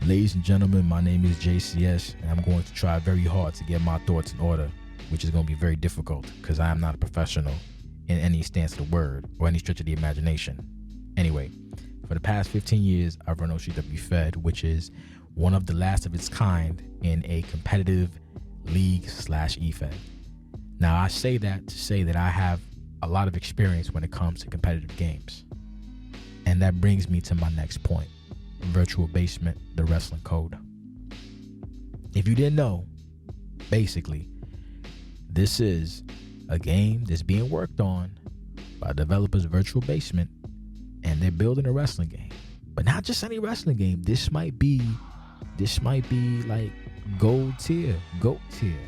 Ladies and gentlemen, my name is JCS, and I'm going to try very hard to get my thoughts in order, which is going to be very difficult because I am not a professional in any stance of the word or any stretch of the imagination. Anyway, for the past 15 years, I've run OCWFED, which is one of the last of its kind in a competitive league/EFED. Now, I say that to say that I have a lot of experience when it comes to competitive games. And that brings me to my next point. Virtual Basement, the wrestling code. If you didn't know, basically, this is a game that's being worked on by developers Virtual Basement, and they're building a wrestling game. But not just any wrestling game. This might be like gold tier, GOAT tier.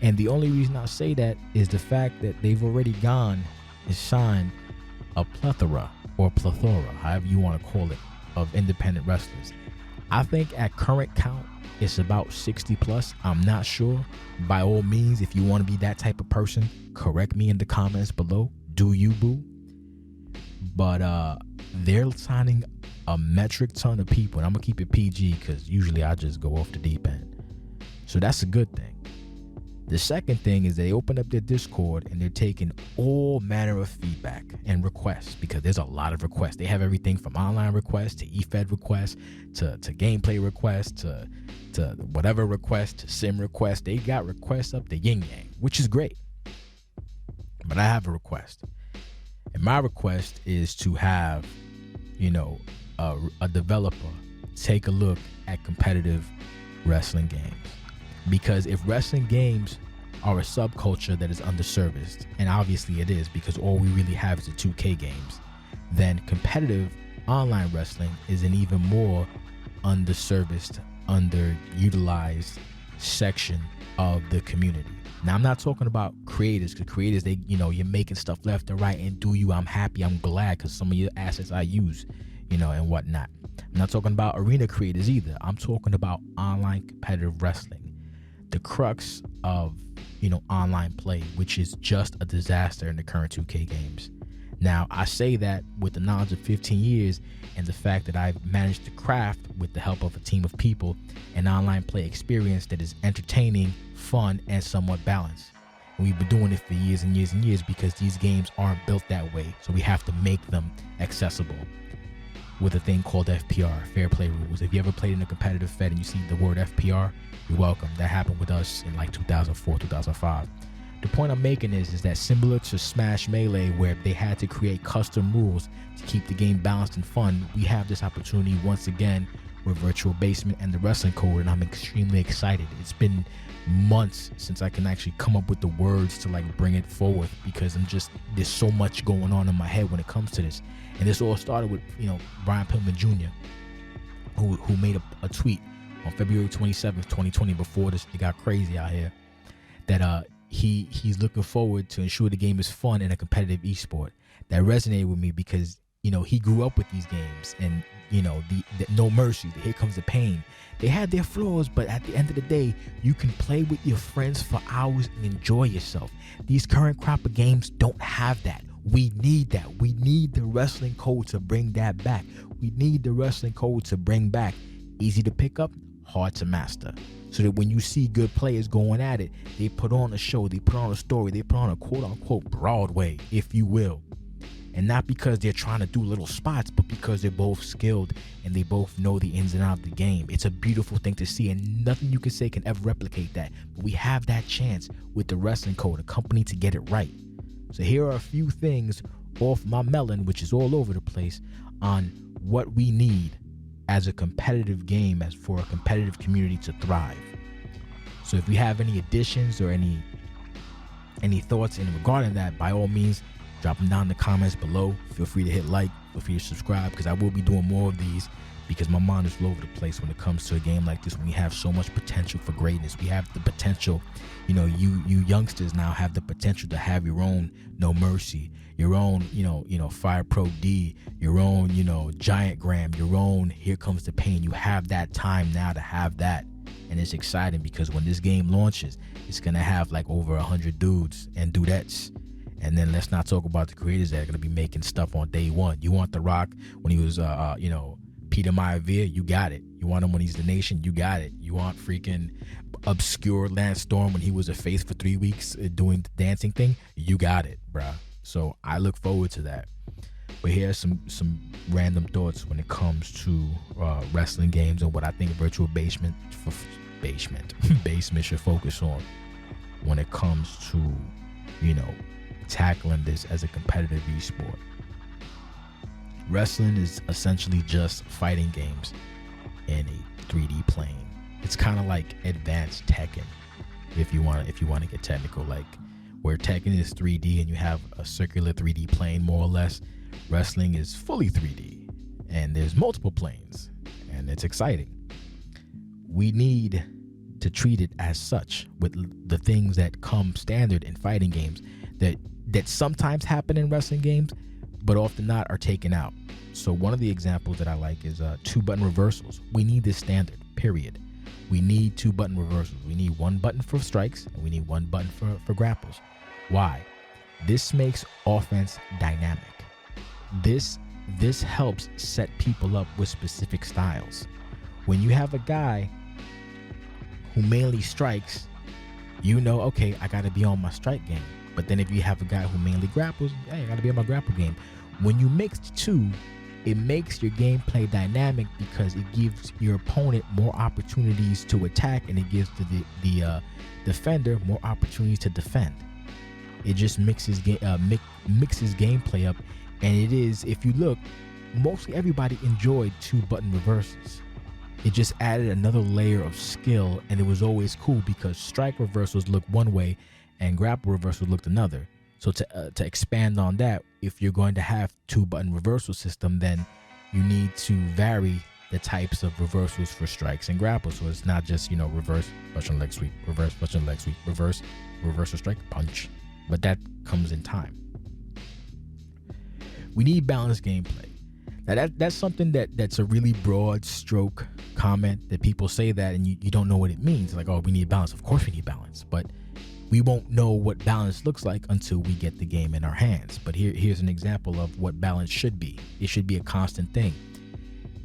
And the only reason I say that is the fact that they've already gone and signed a plethora, however you want to call it, of independent wrestlers. I think at current count, it's about 60 plus. I'm not sure. By all means, if you want to be that type of person, correct me in the comments below. Do you, boo? But they're signing a metric ton of people, and I'm gonna keep it PG because usually I just go off the deep end. So that's a good thing. The second thing is they opened up their Discord and they're taking all manner of feedback and requests, because there's a lot of requests. They have everything from online requests to EFED requests to gameplay requests to whatever requests to sim requests. They got requests up the yin yang, which is great. But I have a request. And my request is to have, a developer take a look at competitive wrestling games. Because if wrestling games are a subculture that is underserviced, and obviously it is because all we really have is the 2K games, then competitive online wrestling is an even more underserviced, underutilized section of the community. Now, I'm not talking about creators, because creators, you're making stuff left and right, and I'm happy, I'm glad, because some of your assets I use, and whatnot. I'm not talking about arena creators either. I'm talking about online competitive wrestling. The crux of, online play, which is just a disaster in the current 2K games. Now, I say that with the knowledge of 15 years and the fact that I've managed to craft, with the help of a team of people, an online play experience that is entertaining, fun, and somewhat balanced. And we've been doing it for years and years and years because these games aren't built that way, so we have to make them accessible with a thing called FPR, Fair Play Rules. If you ever played in a competitive Fed and you see the word FPR, you're welcome. That happened with us in like 2004, 2005. The point I'm making is that similar to Smash Melee, where they had to create custom rules to keep the game balanced and fun, we have this opportunity once again with Virtual Basement and the wrestling code, and I'm extremely excited. It's been months since I can actually come up with the words to bring it forward, because there's so much going on in my head when it comes to this. And this all started with, Pillman Jr., who made a tweet on February 27th, 2020, before it got crazy out here, that he's looking forward to ensure the game is fun in a competitive esport. That resonated with me because, he grew up with these games, and, the No Mercy, the Here Comes the Pain. They had their flaws, but at the end of the day, you can play with your friends for hours and enjoy yourself. These current crop of games don't have that. We need that. We need the wrestling code to bring that back. We need the wrestling code to bring back easy to pick up, hard to master. So that when you see good players going at it, they put on a show, they put on a story, they put on a quote-unquote Broadway, if you will. And not because they're trying to do little spots, but because they're both skilled and they both know the ins and outs of the game. It's a beautiful thing to see, and nothing you can say can ever replicate that. But we have that chance with the wrestling code, a company to get it right. So here are a few things off my melon, which is all over the place, on what we need as a competitive game, as for a competitive community to thrive. So if you have any additions or any thoughts in regarding that, by all means, drop them down in the comments below. Feel free to hit like, feel free to subscribe, because I will be doing more of these, because my mind is all over the place when it comes to a game like this, when we have so much potential for greatness. We have the potential, you youngsters now have the potential to have your own No Mercy, your own, Fire Pro D, your own, Giant Gram, your own Here Comes the Pain. You have that time now to have that. And it's exciting because when this game launches, it's going to have over 100 dudes and dudettes. And then let's not talk about the creators that are going to be making stuff on day one. You want The Rock when he was, Peter Maivia, you got it. You want him when he's the Nation, you got it. You want freaking obscure Lance Storm when he was a face for 3 weeks doing the dancing thing, you got it, bruh. So I look forward to that. But here's some random thoughts when it comes to wrestling games and what I think virtual basement should focus on when it comes to, tackling this as a competitive esport. Wrestling is essentially just fighting games in a 3D plane. It's kind of like advanced Tekken, if you want to get technical, like where Tekken is 3D and you have a circular 3D plane more or less. Wrestling is fully 3D and there's multiple planes, and it's exciting. We need to treat it as such with the things that come standard in fighting games that sometimes happen in wrestling games, but often not are taken out. So one of the examples that I like is 2-button reversals. We need this standard, period. We need 2-button reversals. We need 1 button for strikes and we need 1 button for grapples. Why? This makes offense dynamic. This helps set people up with specific styles. When you have a guy who mainly strikes, okay, I got to be on my strike game. But then if you have a guy who mainly grapples, hey, I got to be on my grapple game. When you mix the two, it makes your gameplay dynamic because it gives your opponent more opportunities to attack, and it gives the defender more opportunities to defend. It just mixes gameplay up, and it is, if you look, mostly everybody enjoyed 2-button reversals. It just added another layer of skill, and it was always cool because strike reversals look one way and grapple reversals looked another. So to expand on that, if you're going to have 2-button reversal system, then you need to vary the types of reversals for strikes and grapples. So it's not just, reverse, Russian leg sweep, reverse, Russian leg sweep, reverse or strike, punch. But that comes in time. We need balanced gameplay. Now that's something that's a really broad stroke comment that people say that and you don't know what it means. Like, oh, we need balance. Of course we need balance, but we won't know what balance looks like until we get the game in our hands. But here's an example of what balance should be. It should be a constant thing.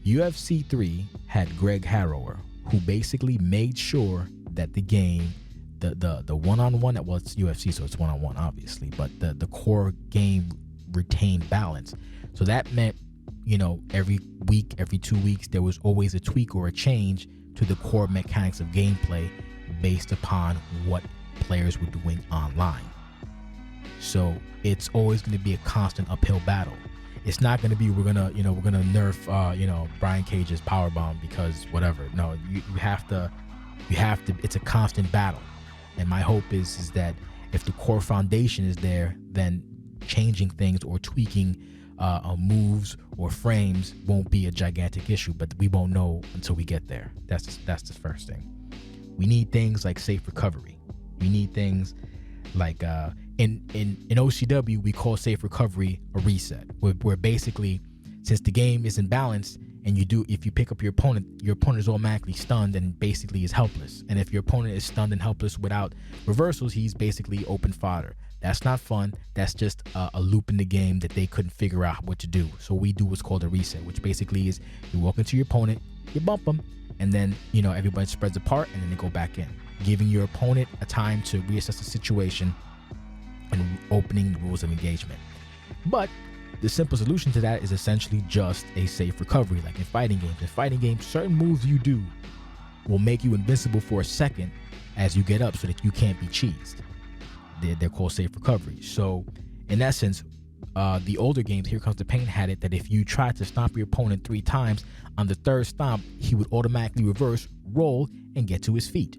UFC 3 had Greg Harrower, who basically made sure that the game, the one-on-one, well, it's UFC, so it's one-on-one, obviously, but the core game retained balance. So that meant, every week, every 2 weeks, there was always a tweak or a change to the core mechanics of gameplay based upon what players were doing online. So it's always going to be a constant uphill battle. It's not going to be we're gonna nerf Brian Cage's powerbomb because whatever. No, you have to. It's a constant battle, and my hope is that if the core foundation is there, then changing things or tweaking moves or frames won't be a gigantic issue. But we won't know until we get there. That's the first thing. We need things like safe recovery. We need things like in OCW, we call safe recovery a reset, where basically, since the game isn't balanced, and if you pick up your opponent is automatically stunned and basically is helpless. And if your opponent is stunned and helpless without reversals, he's basically open fodder. That's not fun. That's just a loop in the game that they couldn't figure out what to do. So we do what's called a reset, which basically is you walk into your opponent, you bump them, and then everybody spreads apart, and then they go back in, giving your opponent a time to reassess the situation and opening the rules of engagement. But the simple solution to that is essentially just a safe recovery, like in fighting games. In fighting games, certain moves you do will make you invincible for a second as you get up so that you can't be cheesed. They're called safe recovery. So in essence, the older games, Here Comes the Pain, had it that if you tried to stomp your opponent 3 times, on the third stomp, he would automatically reverse, roll, and get to his feet.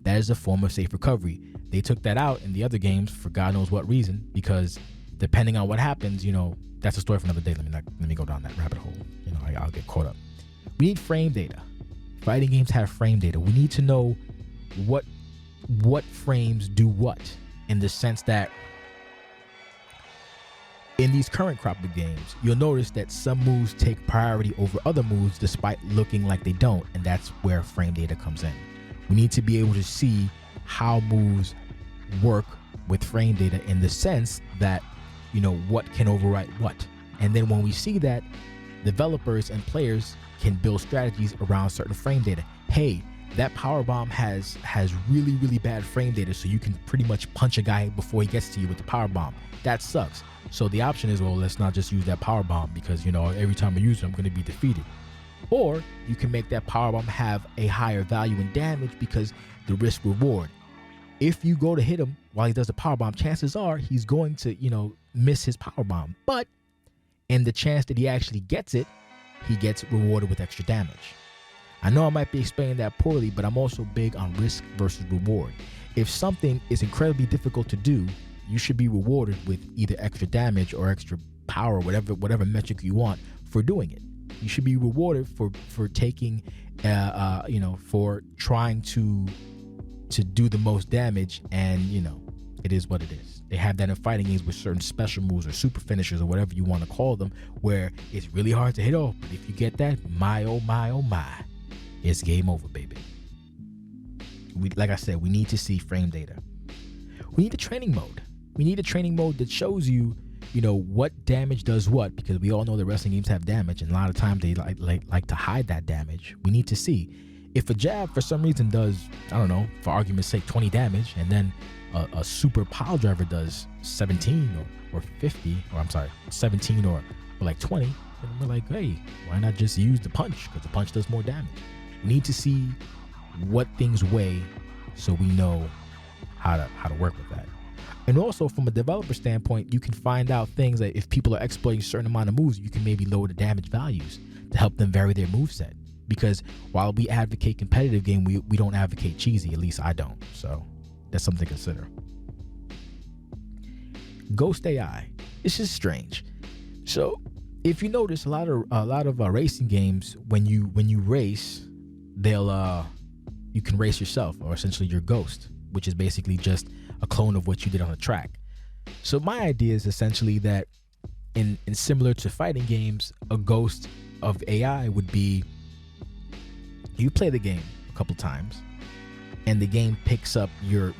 That is a form of safe recovery. They took that out in the other games for God knows what reason, because depending on what happens, that's a story for another day. Let me go down that rabbit hole. I'll get caught up. We need frame data. Fighting games have frame data. We need to know what frames do what, in the sense that in these current crop of games, you'll notice that some moves take priority over other moves despite looking like they don't, and that's where frame data comes in. We need to be able to see how moves work with frame data, in the sense that what can overwrite what. And then when we see that, developers and players can build strategies around certain frame data. Hey, that power bomb has really, really bad frame data, so you can pretty much punch a guy before he gets to you with the power bomb. That sucks. So the option is, well, let's not just use that power bomb, because, you know, every time I use it, I'm going to be defeated. Or you can make that power bomb have a higher value in damage because the risk reward. If you go to hit him while he does the power bomb, chances are he's going to, you know, miss his power bomb. But in the chance that he actually gets it, he gets rewarded with extra damage. I know I might be explaining that poorly, but I'm also big on risk versus reward. If something is incredibly difficult to do, you should be rewarded with either extra damage or extra power, whatever metric you want for doing it. You should be rewarded for taking, you know, for trying to do the most damage, and, you know, it is what it is. They have that in fighting games with certain special moves or super finishers or whatever you want to call them, where it's really hard to hit off, but if you get that, my oh my oh my, it's game over, baby. Like I said, we need to see frame data. We need a training mode. We need a training mode that shows you, you know, what damage does what, because we all know that wrestling games have damage, and a lot of times they like to hide that damage. We need to see if a jab for some reason does, I don't know, for argument's sake, 20 damage, and then a super pile driver does 17 or 50, or I'm sorry, 17 or like 20, then we're like, hey, why not just use the punch, because the punch does more damage. We need to see what things weigh so we know how to work with that. And also, from a developer standpoint, you can find out things that if people are exploiting a certain amount of moves, you can maybe lower the damage values to help them vary their moveset. Because while we advocate competitive game, we don't advocate cheesy. At least I don't. So that's something to consider. Ghost AI. It's just strange. So if you notice, a lot of racing games, when you race, you can race yourself, or essentially your ghost, which is basically just a clone of what you did on the track. So my idea is essentially that in similar to fighting games, a ghost of AI would be, you play the game a couple times and the game picks up your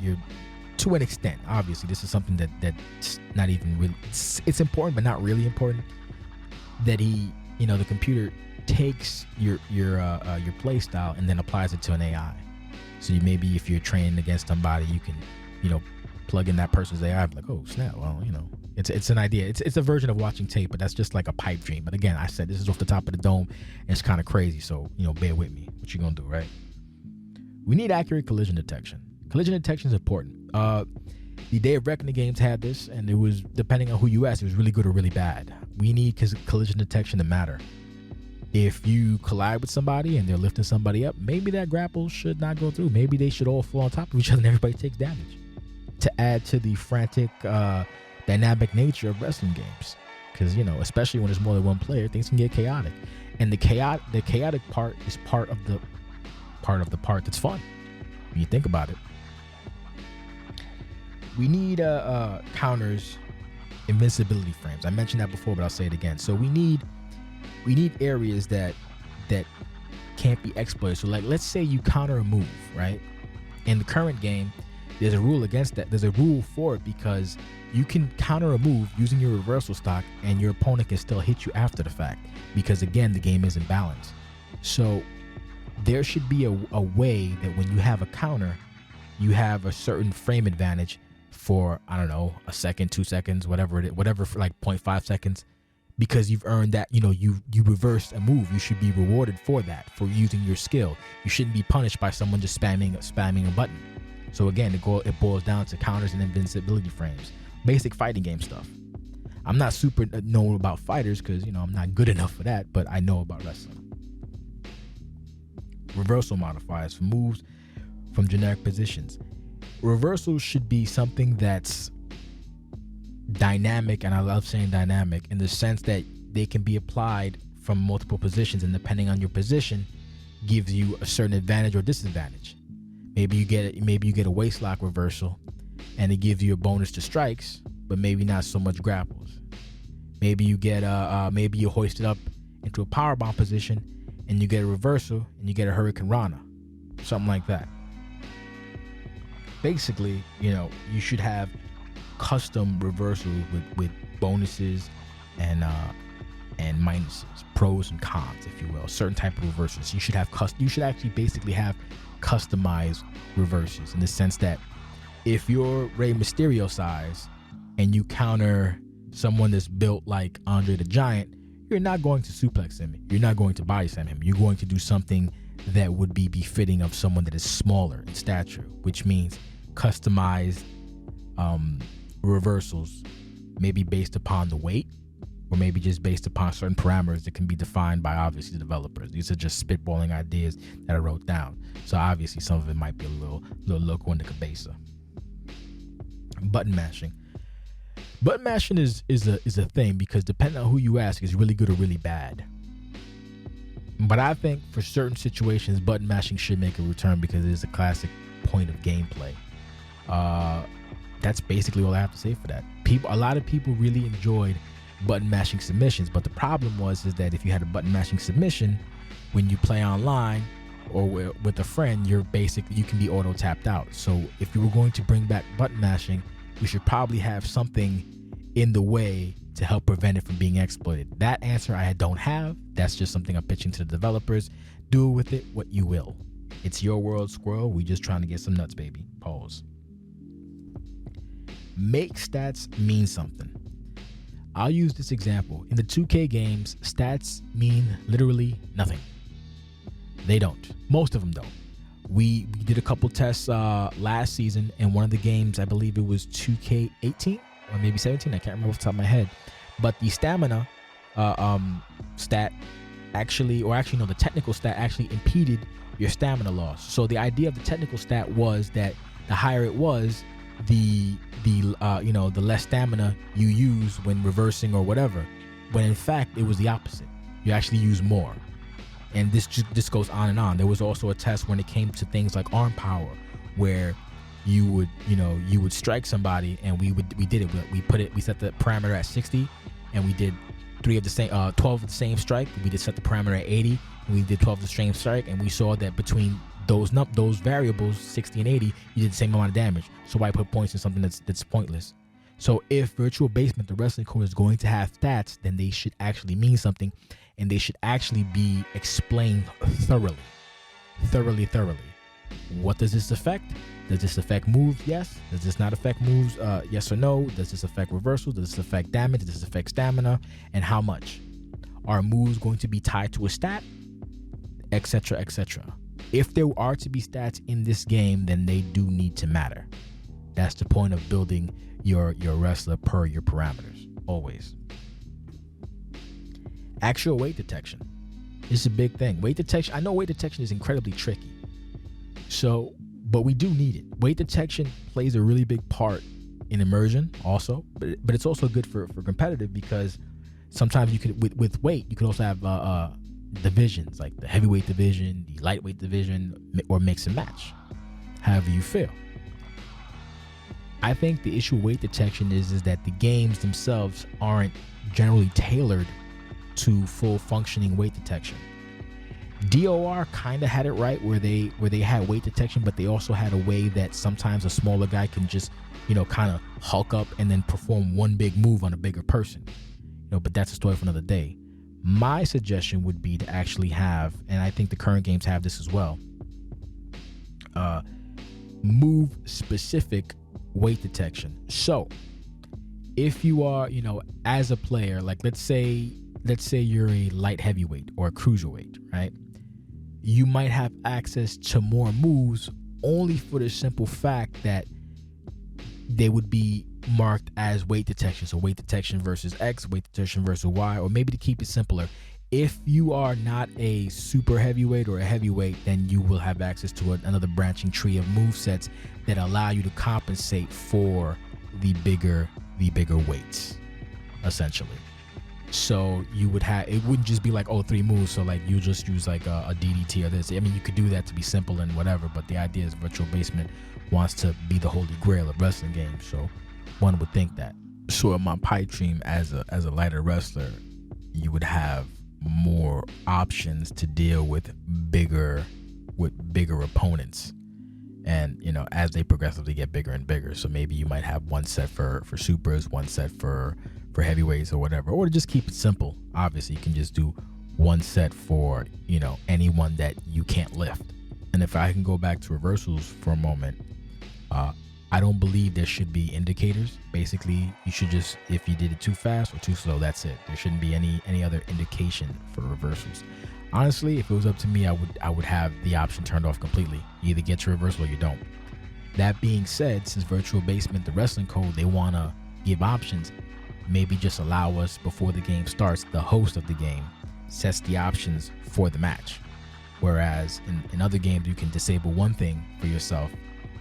to an extent. Obviously, this is something that's not even really, it's important but not really important, that the computer takes your play style and then applies it to an AI. So maybe if you're training against somebody, you can, plug in that person's AI, like, oh snap, well, it's an idea. It's a version of watching tape, but that's just like a pipe dream. But again, I said this is off the top of the dome, and it's kind of crazy. So bear with me. What you gonna do, right? We need accurate collision detection. Collision detection is important. The Day of Reckoning games had this, and it was, depending on who you ask, it was really good or really bad. We need collision detection to matter. If you collide with somebody and they're lifting somebody up, maybe that grapple should not go through. Maybe they should all fall on top of each other and everybody takes damage. To add to the frantic, dynamic nature of wrestling games, because especially when there's more than one player, things can get chaotic, and the chaotic part is part of the part that's fun when you think about it. We need counters, invincibility frames. I mentioned that before, but I'll say it again. So we need areas that can't be exploited. So like, let's say you counter a move, right? In the current game, there's a rule against that. There's a rule for it, because you can counter a move using your reversal stock and your opponent can still hit you after the fact, because again, the game isn't balanced. So there should be a way that when you have a counter, you have a certain frame advantage for, I don't know, a second, 2 seconds, whatever it is, whatever, for like 0.5 seconds, because you've earned that. You reversed a move. You should be rewarded for that, for using your skill. You shouldn't be punished by someone just spamming a button. So again, it boils down to counters and invincibility frames. Basic fighting game stuff. I'm not super known about fighters because, I'm not good enough for that, but I know about wrestling. Reversal modifiers for moves from generic positions. Reversals should be something that's dynamic, and I love saying dynamic, in the sense that they can be applied from multiple positions, and depending on your position, gives you a certain advantage or disadvantage. Maybe you get a waist lock reversal, and it gives you a bonus to strikes, but maybe not so much grapples. Maybe you get maybe you hoist it up into a powerbomb position, and you get a reversal, and you get a Hurricane Rana, something like that. Basically, you should have custom reversals with bonuses and and minuses, pros and cons, if you will. Certain type of reversals. You should actually basically have customized reversals, in the sense that if you're Rey Mysterio size and you counter someone that's built like Andre the Giant, you're not going to suplex him. You're not going to body slam him. You're going to do something that would be befitting of someone that is smaller in stature, which means customized reversals, maybe based upon the weight, or maybe just based upon certain parameters that can be defined by obviously the developers. These are just spitballing ideas that I wrote down. So obviously some of it might be a little loco in the cabeza. Button mashing. Button mashing is a thing, because depending on who you ask, it's really good or really bad. But I think for certain situations, button mashing should make a return, because it is a classic point of gameplay. That's basically all I have to say for that. A lot of people really enjoyed button mashing submissions, but the problem is that if you had a button mashing submission, when you play online or with a friend, you can be auto tapped out. So if you were going to bring back button mashing, we should probably have something in the way to help prevent it from being exploited. That answer I don't have. That's just something I'm pitching to the developers. Do with it what you will. It's your world, squirrel. We just trying to get some nuts, baby. Pause. Make stats mean something. I'll use this example. In the 2K games, stats mean literally nothing. They don't. Most of them don't. We did a couple tests last season in one of the games. I believe it was 2K18 or maybe 17. I can't remember off the top of my head. But the stamina stat the technical stat actually impeded your stamina loss. So the idea of the technical stat was that the higher it was, the less stamina you use when reversing or whatever. When in fact it was the opposite. You actually use more. And this goes on and on. There was also a test when it came to things like arm power, where you would strike somebody, and we did it. We set the parameter at 60, and we did 12 of the same strike. We just set the parameter at 80, and we did 12 of the same strike, and we saw that between those variables, 60 and 80, you did the same amount of damage. So why put points in something that's pointless? So if Virtual Basement, the wrestling code, is going to have stats, then they should actually mean something, and they should actually be explained thoroughly. What does this affect? Does this affect moves? Yes. Does this not affect moves? Yes or no? Does this affect reversals? Does this affect damage? Does this affect stamina? And how much? Are moves going to be tied to a stat? Etc. etc. If there are to be stats in this game, then they do need to matter. That's the point of building your wrestler per your parameters. Always. Actual weight detection. This is a big thing. Weight detection. I know weight detection is incredibly tricky. But we do need it. Weight detection plays a really big part in immersion also, but it's also good for competitive, because sometimes you could with weight you could also have divisions, like the heavyweight division, the lightweight division, or mix and match, however you feel. I think the issue with weight detection is that the games themselves aren't generally tailored to full functioning weight detection. DOR kind of had it right, where they had weight detection, but they also had a way that sometimes a smaller guy can just kind of hulk up and then perform one big move on a bigger person. But that's a story for another day. My suggestion would be to actually have, and I think the current games have this as well, move specific weight detection. So if you are, as a player, like let's say you're a light heavyweight or a cruiserweight, right? You might have access to more moves only for the simple fact that they would be marked as weight detection. So weight detection versus X, weight detection versus Y, or maybe to keep it simpler, if you are not a super heavyweight or a heavyweight, then you will have access to another branching tree of movesets that allow you to compensate for the bigger weights, essentially. So you would have, it wouldn't just be like, 3 moves, so like you just use like a DDT or this. I mean, you could do that to be simple and whatever, but the idea is Virtual Basement wants to be the holy grail of wrestling games, so one would think that. So in my pipe dream, as a lighter wrestler, you would have more options to deal with bigger opponents, and as they progressively get bigger and bigger. So maybe you might have one set for supers, one set for for heavyweights or whatever, or to just keep it simple. Obviously, you can just do one set for, you know, anyone that you can't lift. And if I can go back to reversals for a moment, I don't believe there should be indicators. Basically, you should just, if you did it too fast or too slow, that's it. There shouldn't be any other indication for reversals. Honestly, if it was up to me, I would have the option turned off completely. You either get your reversal or you don't. That being said, since Virtual Basement, the wrestling code, they want to give options, maybe just allow us, before the game starts, the host of the game sets the options for the match. Whereas in other games, you can disable one thing for yourself.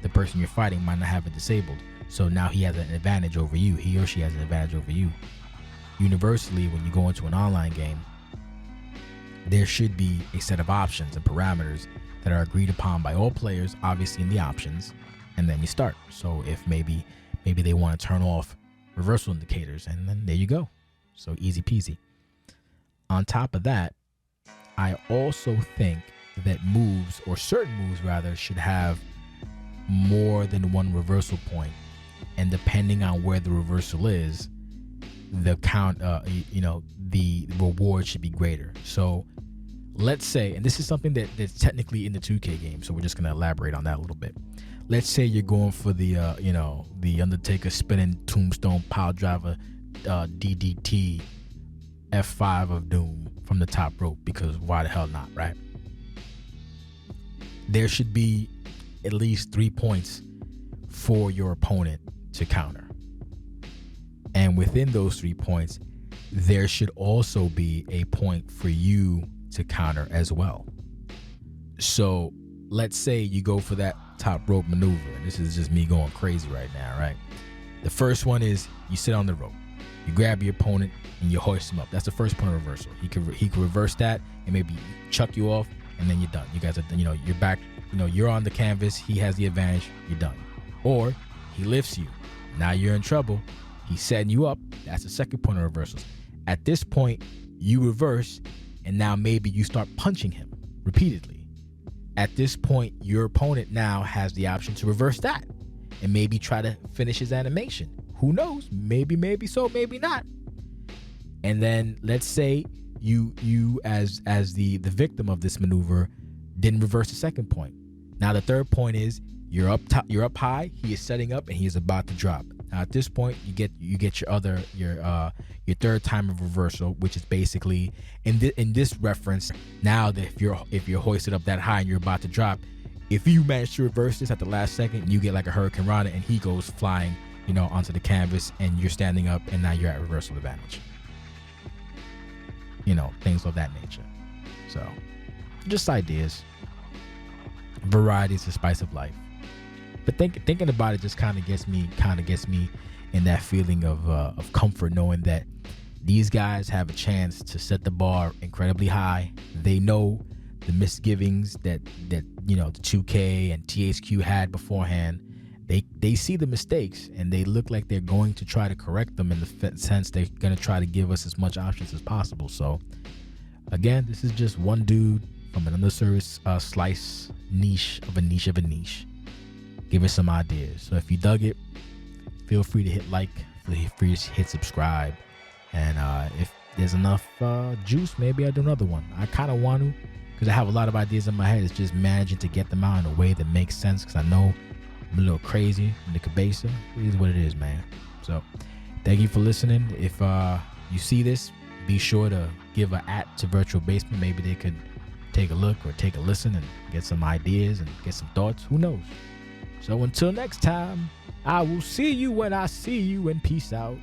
The person you're fighting might not have it disabled. So now he has an advantage over you. He or she has an advantage over you. Universally, when you go into an online game, there should be a set of options and parameters that are agreed upon by all players, obviously in the options, and then you start. So if maybe they want to turn off reversal indicators, and then there you go. So easy peasy. On top of that, I also think that moves, or certain moves rather, should have more than one reversal point, and depending on where the reversal is, the count, the reward should be greater. So let's say, and this is something that's technically in the 2K game, so we're just going to elaborate on that a little bit. Let's say you're going for the the Undertaker spinning tombstone pile driver DDT F5 of Doom from the top rope, because why the hell not, right? There should be at least 3 points for your opponent to counter. And within those 3 points, there should also be a point for you to counter as well. So let's say you go for that top rope maneuver. And this is just me going crazy right now, right? The first one is you sit on the rope. You grab your opponent and you hoist him up. That's the first point of reversal. He could reverse that and maybe chuck you off, and then you're done. You guys are, you're back. You're on the canvas. He has the advantage. You're done. Or he lifts you. Now you're in trouble. He's setting you up. That's the second point of reversals. At this point, you reverse, and now maybe you start punching him repeatedly. At this point, your opponent now has the option to reverse that and maybe try to finish his animation. Who knows? Maybe so, maybe not. And then let's say you as the victim of this maneuver didn't reverse the second point. Now the third point is you're up top, you're up high, he is setting up and he is about to drop. Now at this point you get your third time of reversal, which is basically in this reference, now that if you're hoisted up that high and you're about to drop, if you manage to reverse this at the last second, you get like a Hurricane Rana and he goes flying, onto the canvas, and you're standing up and now you're at reversal advantage. Things of that nature. So just ideas. Variety is the spice of life. But thinking about it just kind of gets me in that feeling of comfort, knowing that these guys have a chance to set the bar incredibly high. They know the misgivings that the 2K and THQ had beforehand. They see the mistakes and they look like they're going to try to correct them, in the sense they're going to try to give us as much options as possible. So again, this is just one dude from an underserved slice niche of a niche. Give us some ideas. So if you dug it, feel free to hit like, feel free to hit subscribe, and if there's enough juice, maybe I'll do another one. I kind of want to, because I have a lot of ideas in my head. It's just managing to get them out in a way that makes sense, because I know I'm a little crazy in the cabeza. It is what it is, man. So thank you for listening. If you see this, be sure to give an @ to Virtual Basement. Maybe they could take a look or take a listen and get some ideas and get some thoughts. Who knows? So until next time, I will see you when I see you, and peace out.